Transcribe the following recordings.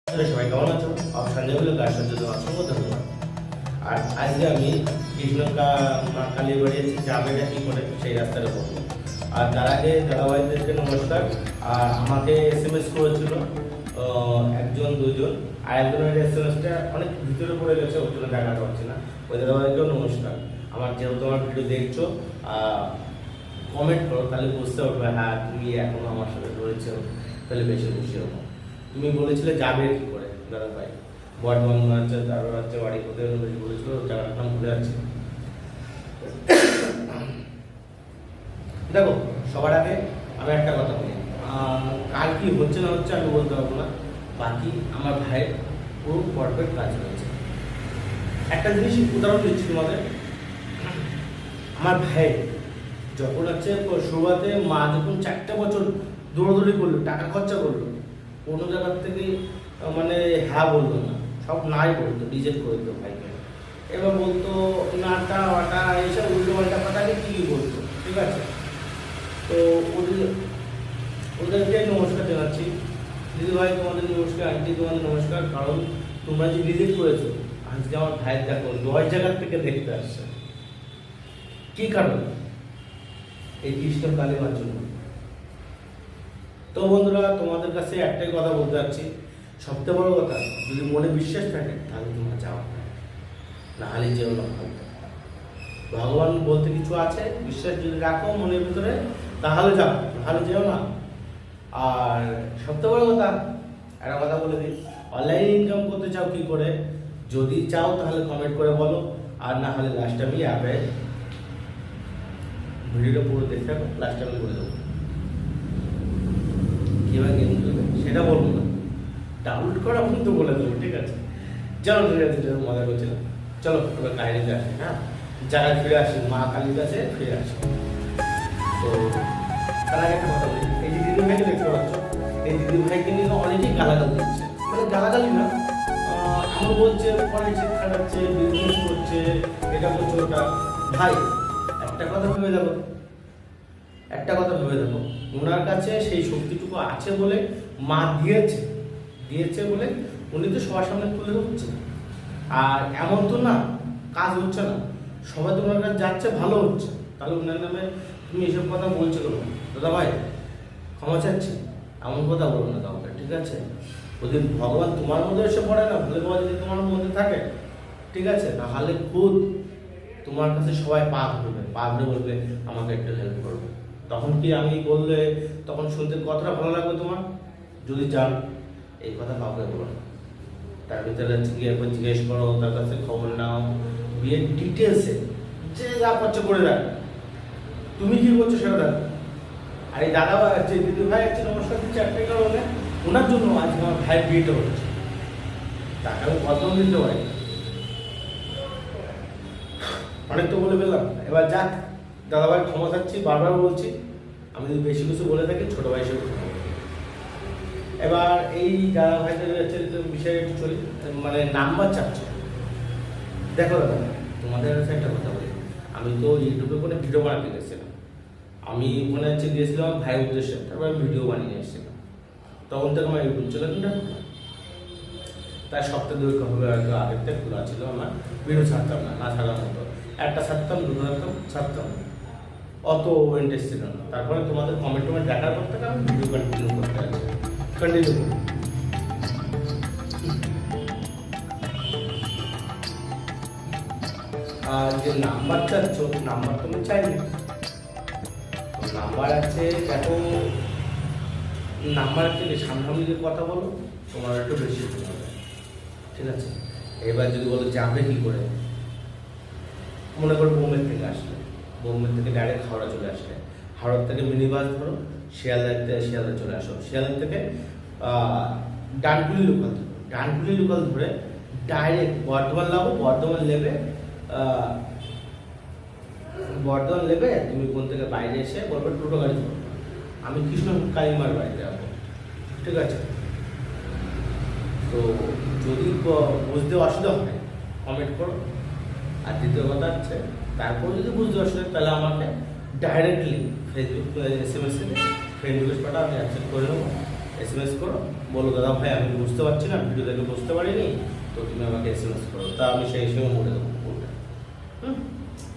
সবাই কেমন আছো? আমার সঞ্জয় হলো গাছ সঞ্জয় অসংখ্য ধন্যবাদ। আর আজকে আমি কালীর বাড়ি যাবে কি করে সেই রাস্তাটা বলবো। আর তার আগে দাদাভাইদেরকে নমস্কার। আর আমাকে SMS করেছিল একজন দুজন, আর একজনের SMS-টা অনেক ভিতরে পড়ে গেছে, ওর জন্য দেখাতে পারছি না। ওই দাদাভাইকেও নমস্কার। আমার যেহেতু আমার ভিডিও দেখছো, কমেন্ট করো, তাহলে বুঝতে পারবে হ্যাঁ তুমি এখনো আমার সাথে রয়েছো, তাহলে বেশি খুশি হবো। তুমি বলেছিলে যাবে কি করে দাদা ভাই, বর্ধমান হচ্ছে, তারপর হচ্ছে বাড়ি কোথায় বলেছিল, জায়গাটার নাম ভুলে যাচ্ছে। দেখো, সবার আগে আমি একটা কথা বলি, কার কি হচ্ছে না হচ্ছে আমি বলতে পারবো না, বাকি আমার ভাইয়ের পুরো পারফেক্ট কাজ হয়েছে। একটা জিনিস উদাহরণ দিচ্ছি তোমাদের, আমার ভাই যখন হচ্ছে শুরুতে মা যখন 4টা বছর দৌড়াদৌড়ি করলো, টাকা খরচা করলো, কোনো জায়গার থেকে মানে হ্যাঁ বলতো না, সব নাই বলতো, রিজেক্ট করে দিত ভাইকে। এবার বলতো নাটা ওটা এইসব উল্টো পাল্টা কথাকে কী বলতো, ঠিক আছে। তো ওদেরকে নমস্কার জানাচ্ছি। দিদি ভাই তোমাদের নমস্কার, আন্টি তোমাদের নমস্কার, কারণ তোমরা যে রিজেক্ট করেছো, আজকে আমার ভাইয়ের দেখো 10 জায়গার থেকে দেখতে আসছে। কি কারণ? এই কৃষ্ণ কালিমার জন্য। তো বন্ধুরা, তোমাদের কাছে একটাই কথা বলতে চাচ্ছি, সবথেকে বড় কথা, যদি মনে বিশ্বাস থাকে তাহলে তোমরা যাও, নাহলে যেও না। ভগবান বলতে কিছু আছে, বিশ্বাস যদি রাখো মনের ভিতরে তাহলে যাও, নাহলে যেও না। আর সবথেকে বড় কথা, একটা কথা বলে দিই, অনলাইন ইনকাম করতে চাও কি করে, যদি চাও তাহলে কমেন্ট করে বলো, আর না হলে লাস্ট আমি অ্যাপে ভিডিওটা পুরো দেখতে থাকো, লাস্ট আমি বলে দেবো কীভাবে গেম খেলবে, সেটা বলবো না, ডাউনলোড করা কিন্তু বলে দেবো, ঠিক আছে। চলো ঠিক আছে, মজা করছিলাম। চলো এবার কাহিনীতে আসি। হ্যাঁ, জায়গায় ফিরে আসি, মা কালীর কাছে ফিরে আসি। তো তার আগে একটা কথা বলি, এই যে দিদি ভাইকে দেখতে পাচ্ছ, এই দিদি ভাইকে নিয়ে অনেকেই গালাগাল দিচ্ছে, মানে গালাগালি না, এমন বলছে পলিটিক্স খাটাচ্ছে, বিজনেস করছে, এটা করছে ওটা। ভাই একটা কথা ভেবে দেখো, একটা কথা ভেবে দেখো, ওনার কাছে সেই শক্তিটুকু আছে বলে মা দিয়েছে বলে উনি তো সবার সামনে তুলে ধরছে। আর এমন তো না কাজ হচ্ছে না, সবাই তো ওনার কাছে যাচ্ছে, ভালো হচ্ছে, তাহলে ওনার নামে তুমি এসব কথা বলছো কেন? দাদা ভাই ক্ষমা চাচ্ছি, এমন কথা বলো না কাউকে, ঠিক আছে। যদি ভগবান তোমার মধ্যে এসে পড়ে না, ভুলে পাওয়া যদি তোমার মধ্যে থাকে, ঠিক আছে, তাহলে খুদ তোমার কাছে সবাই পা ধরে বলবে আমাকে একটু হেল্প করবে। তখন কি আমি বললে তখন শুনতে কতটা ভালো লাগবে তোমার? যদি চান এই কথা কাউকে বলো না, তার ভিতরে গিয়ে একবার জিজ্ঞেস করো, তার কাছে খবর নাও, বিয়ের ডিটেলসে যে যা করছে করে দেখ, তুমি কি করছো সেটা দেখো। আর এই দাদা যে দিদি ভাই আছে নমস্কার দিচ্ছে একটাই কারণে, ওনার জন্য আজকে আমার ভাইয়ের বিয়েটা হচ্ছে, তাকে আমি কত দিতে পারি, অনেক তো বলে ফেললাম। এবার যাক, দাদাভাই ক্ষমা চাচ্ছি, বারবার বলছি, আমি যদি বেশি কিছু বলে থাকি ছোট ভাই হিসেবে। এবার এই দাদা ভাইদের বিষয়ে একটু চলি, মানে নাম্বার চাচ্ছে। দেখো দাদা, তোমাদের কাছে একটা কথা বলি, আমি তো ইউটিউবে কোনো ভিডিও বানাতে গেছিলাম, আমি ওখানে হচ্ছে গিয়েছিলাম ভাইয়ের উদ্দেশ্যে, তারপর ভিডিও বানিয়ে এসেছিলাম। তখন থেকে আমার ইউটিউব চ্যানেলটা তার সপ্তাহে 2 হবে হয়তো, আগের থেকে খোলা ছিল, আমার ভিডিও ছাড়তাম না ছাড়ার মতো, একটা ছাড়তাম, দুটো ছাড়তাম, অত ইন্টারেস্ট ছিল না। তারপরে তোমাদের কমেন্ট দেখার পর থেকে আমি ভিডিও কন্টিনিউ করতে আছি, কন্টিনিউ করি। আর যে নাম্বার চাচ্ছ, নাম্বার তুমি চাইলে নাম্বার আছে, দেখো নাম্বার থেকে সামনাসামনি যে কথা বলো তোমার একটু বেশি হবে, ঠিক আছে। এবার যদি বলো যাবে কি করে, মনে করো বোম্বে থেকে আসলে, বোম্বে থেকে ডাইরেক্ট হাওড়া চলে আসলে, হাওড়া থেকে মিনি বাস ধরো, শিয়ালদা চলে আসো, শিয়ালদা থেকে ডানকুনি লোকাল ধরে ডাইরেক্ট বর্ধমান নামো, বর্ধমান লেবে তুমি কোন থেকে বাইরে এসে বলবে টোটো গাড়ি ধরো, আমি কৃষ্ণ কালিমার বাড়িতে যাবো, ঠিক আছে। তো যদি বুঝতে অসুবিধা হয় কমেন্ট করো। আর দ্বিতীয় কথা হচ্ছে, তারপর যদি বুঝতে অসুবিধা তাহলে আমাকে directly Facebook SMS friend request পাঠাও, আমি অ্যাকসেপ্ট করে নেবো। SMS করো, বলো দাদা ভাই আমি বুঝতে পারছি না, ভিডিও দেখে বুঝতে পারিনি, তো তুমি আমাকে SMS করো, তা আমি সেই সময় বলে দেবো কোনটা।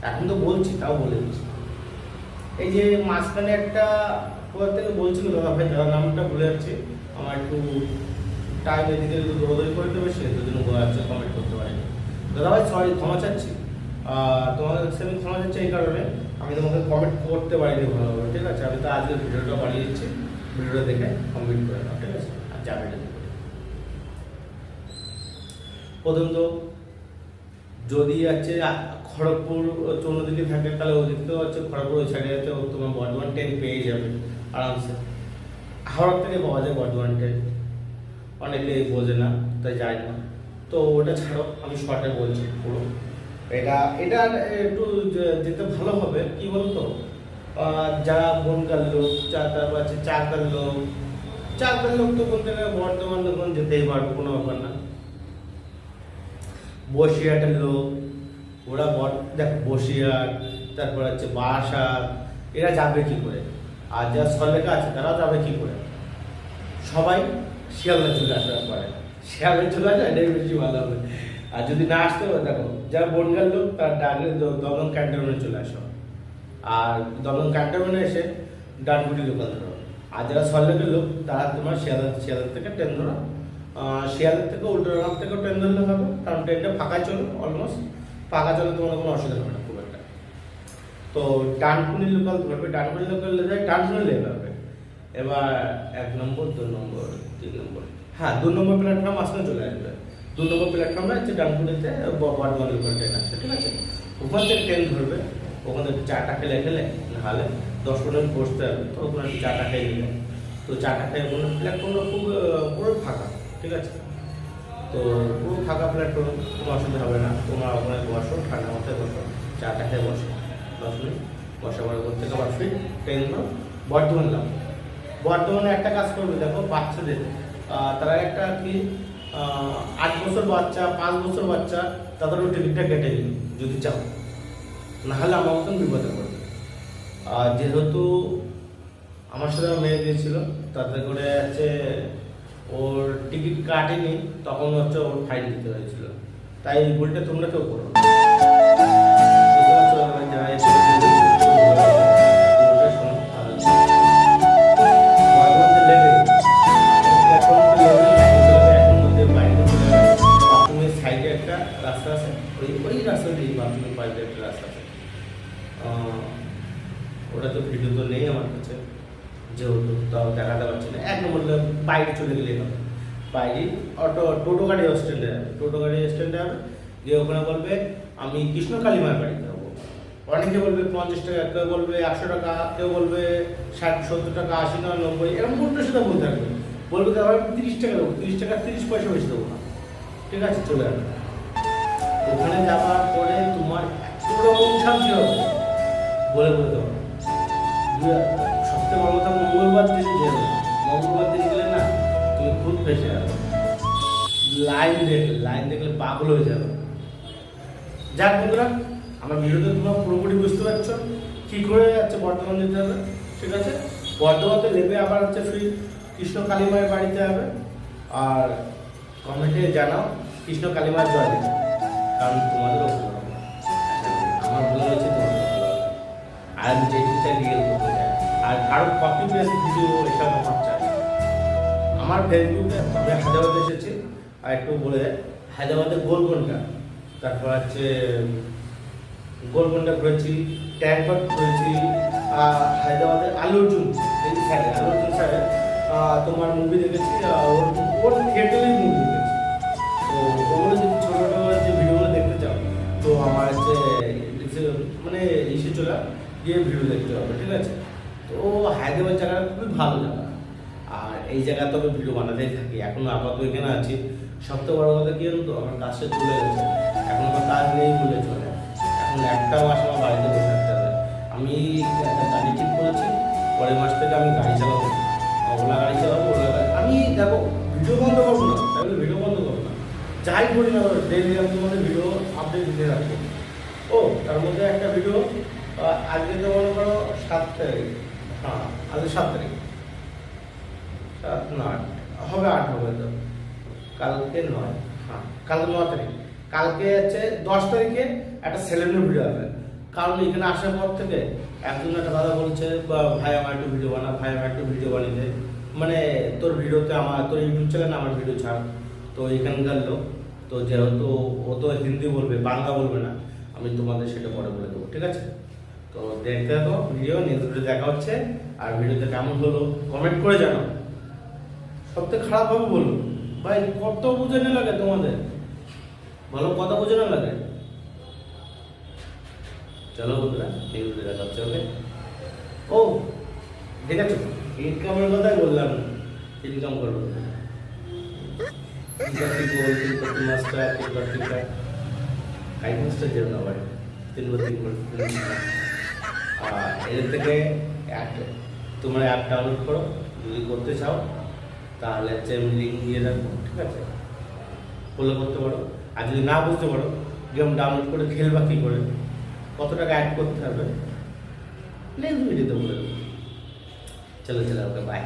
এখন তো বলছি, তাও বলে দিচ্ছি। এই যে মাঝখানে একটা কোথা থেকে বলছিল দাদা ভাই, দাদা নামটা ভুলে যাচ্ছি, আমার একটু টাইম এদিকে একটু দৌড়দৌড়ি করে দেবে, সে দুদিন হচ্ছে কমেন্ট করতে পারিনি। দাদা ভাই সরি, ক্ষমা চাচ্ছি, তোমাদের কাছে আমি ক্ষমা চাচ্ছি এই কারণে আমি তোমাকে কমেন্ট করতে পারিনি ভালোভাবে, ঠিক আছে? আমি তো আজকে ভিডিওটা বানিয়ে দিচ্ছি, ভিডিওটা দেখে কমপ্লিট করে নাও, ঠিক আছে? আর যাবে না। প্রথম তো যদি আছে খড়গপুর চৌনদিকে থাকে, তাহলে ওদিক তো হচ্ছে খড়গপুর ওই সাইডে তো তোমার বর্ধমান ট্রেন পেয়ে যাবে আরামসে। হাওড়া থেকে পাওয়া যায় বর্ধমান ট্রেন, অনেকেই বোঝে না তাই যায় না, তো ওটা ছাড়ো, আমি শর্টে বলছি পুরো। এটা এটা একটু যেতে ভালো হবে কি বলতো, যারা বনগার লোক, তারপর আছে চাকদার লোক, চাকদার লোক তো বলতে গেলে বর্ধমান যখন যেতেই পারবো, কোনো ব্যাপার না। বসিরহাটের লোক ওরা দেখ বসিরহাট, তারপর হচ্ছে বারাসাত, এরা যাবে কি করে? আর যারা সরলেখা আছে তারা যাবে কি করে? সবাই শিয়ালদা চলে আসার পরে, শিয়ালদা চলে আসে, এটাই বেশি ভালো হবে। আর যদি না আসতে হবে, দেখো যারা বনগার লোক তারা ডাইরেক্ট দমদম ক্যান্টনমেন্টে চলে আসো, আর দমদম ক্যান্টনমেন্টে এসে ডানকুটি লোকাল ধরো। আর যারা সরলেখার লোক তারা তোমার শিয়ালদা থেকে ট্রেন ধরো, শিয়ালদার থেকে উল্টোডাঙ্গা থেকে ট্রেন ধরলে হবে, কারণ ট্রেনটা ফাঁকা চলো, অলমোস্ট ফাঁকা চলে, তোমার কোনো অসুবিধা হবে না খুব একটা। তো ডানকুনি লোকাল ধরবে, ডানকুনি লোকাল যায় ডানকুনি লেগে হবে। এবার 1 নম্বর 2 নম্বর 3 নম্বর, হ্যাঁ 2 নম্বর প্ল্যাটফর্ম আসলে চলে আসবে। 2 নম্বর প্ল্যাটফর্মে হচ্ছে ডানকুনিতে বর্ধমান লোকাল ট্রেন আছে, ঠিক আছে? ওখান থেকে ট্রেন ধরবে, ওখান থেকে চাটা খেলে নাহলে 10-15 মিনিট বসতে হবে, তো ওখানে চাটা খেয়ে নিলে, তো চাটা খেয়ে ওখানে প্ল্যাটফর্মটা খুব পুরো ফাঁকা, ঠিক আছে? তো পুরো ফাঁকা প্ল্যাটফর্ম, কোনো অসুবিধা হবে না। তোমার ওখানে বসো, ঠান্ডা মাথায় বসো, চাটা খেয়ে বসো, 10 মিনিট বসা পরে ওর থেকে আবার ফির ট্রেন বর্ধমান নাম। বর্ধমানে একটা কাজ করবে, দেখো বাচ্চাদের তারা একটা কি 8 বছর বাচ্চা, 5 বছর বাচ্চা, তাদেরও টিকিটটা কেটে দিন যদি চাও, নাহলে আমার মতন বিপদে পড়বে। যেহেতু আমার সাথে মেয়ে দিয়েছিল, তাতে করে হচ্ছে ওর টিকিট কাটেনি, তখন হচ্ছে ওর ফাইন দিতে হয়েছিল, তাই ভুলটা তোমরা কেউ করো না। সাইডে একটা রাস্তা আছে, ওই রাস্তা দিয়ে বাথরুমের পাশে একটা রাস্তা আছে, ওটা তো ভিডিও তো নেই আমার কাছে, যেহেতু তাও দেখাতে পারছি না। 1 নম্বর বাইরে চলে গেলেই হবে, বাইরে টোটো গাড়ি স্ট্যান্ডে যাবে, টোটো গাড়ি স্ট্যান্ডে যাবে, যে ওখানে বলবে আমি কৃষ্ণ কালীমার বাড়িতে যাবো। অনেকে বলবে 50 টাকা, কেউ বলবে 100 টাকা, কেউ বলবে 60-70 টাকা, 80 না 90, এরকম কোনটার সাথে বলতে থাকবে, বলবে তারপর 30 টাকা দেবো, 30 টাকা 30 পয়সা বেশি দেবো না, ঠিক আছে? চলে যাবে। ওখানে যাওয়ার পরে তোমার এতরকম শান্তি হবে বলে বলতে পারো। সবথেকে বড় কথা, মঙ্গলবার দিন যেও, মঙ্গলবার দিন গেলে না তুমি খুব ফেসে যাবে, লাইন দেখলে পাগল হয়ে যাবে। যাক বন্ধুরা, আমার ভিডিওতে তোমরা পুরোপুরি বুঝতে পারছো কি করে যাচ্ছে বর্ধমান যেতে হবে, ঠিক আছে? বর্ধমানতে নেমে আবার হচ্ছে ফির কৃষ্ণ কালীমায়ের বাড়িতে যাবে, আর কমেন্টে জানাও কৃষ্ণ কালীমার জয় দিতে, কারণ তোমাদেরও ভালো হবে, আমার ভালো হয়েছে, তোমাদের ভালো হবে। আর আমি যে জিনিসটা রিয়েল করতে চাই, আর কারো কপি পেস্ট ভিডিও এসব আমার চাই। আমার ফেসবুকে আমি হায়দ্রাবাদে এসেছি, আর একটু বলে হায়দ্রাবাদের গোলকোন্ডা, তারপর হচ্ছে গোলকোন্ডা ঘুরেছি, ট্যাঙ্কবাদ ঘুরেছি, হায়দ্রাবাদের আলু অর্জুন সাইডে তোমার মুভি দেখেছি, ওর থিয়েটারেই মুভি দেখেছি। তো ওগুলো যদি ছোটো ছোটো যে ভিডিওগুলো দেখতে চাও, তো আমার হচ্ছে মানে এসে চলে গিয়ে ভিডিও দেখতে হবে, ঠিক আছে? তো হায়দ্রাবাদ জায়গাটা খুবই ভালো জায়গা, আর এই জায়গা তো আমি ভিডিও বানাতেই থাকি, এখনো আপাতত এখানে আছি। সবথেকে বড় কথা কি জানো তো, আমার কাজটা চলে গেছে, এখন আমার কাজ নেই বলে চলে, এখন একটা মাস আমার বাড়িতে বসে থাকতে হবে। আমি একটা গাড়ি ঠিক করেছি, পরের মাস থেকে আমি গাড়ি চালাবো, ওলা গাড়ি চালাবো, আমি দেখো ভিডিও বন্ধ করবো না, তাহলে ভিডিও বন্ধ করবো না, যাই করি না ডেইলি আমি তোমাদের ভিডিও আপডেট দিতে থাকবো। ও তার মধ্যে একটা ভিডিও আজকে তো মনে করো 7 তারিখ, হ্যাঁ আজকে 7 তারিখ, 7 না 8, হবে 8 হবে তো, কালকে 9, হ্যাঁ কালকে 9 তারিখ, কালকে হচ্ছে 10 তারিখে একটা সেলেনের ভিডিও হবে। কারণ এখানে আসার পর থেকে একজন একটা দাদা বলছে ভাই আমার একটু ভিডিও বানা, ভাই আমার একটু ভিডিও বানিয়ে দে, মানে তোর ভিডিওতে তোর ইউটিউব চ্যানেলে আমার ভিডিও ছাড়। তো এখানকার লোক, তো যেহেতু ও তো হিন্দি বলবে, বাংলা বলবে না, আমি তোমাদের সেটা পরে বলে দেবো, ঠিক আছে? তো দেখতে থাকো ভিডিও, নেক্সট ভিডিও দেখা হচ্ছে। আর ভিডিওতে কেমন হলো কমেন্ট করে জানাও, সবথেকে খারাপ হবে বলুন ভাই, কত বোঝানো লাগে তোমাদের, ভালো কথা বোঝানো লাগে। চলো বন্ধুরা, এই ভিডিও দেখা হচ্ছে। ওকে, ও ঠিক আছে, ইনকামের কথাই বললাম, ইনকাম করবো মাস্টার 5 মাস্টার যেন না ভাই, 3 এর থেকে তোমরা অ্যাপ ডাউনলোড করো, যদি করতে চাও তাহলে হচ্ছে আমি লিঙ্ক দিয়ে রাখবো, ঠিক আছে? ফলো করতে পারো। আর যদি না বুঝতে পারো গেম ডাউনলোড করে খেলবা কী করে, কত টাকা অ্যাড করতে হবে, নেক্সট ভিডিওতে বলে দেবো। চলো চলো, ওকে বাই।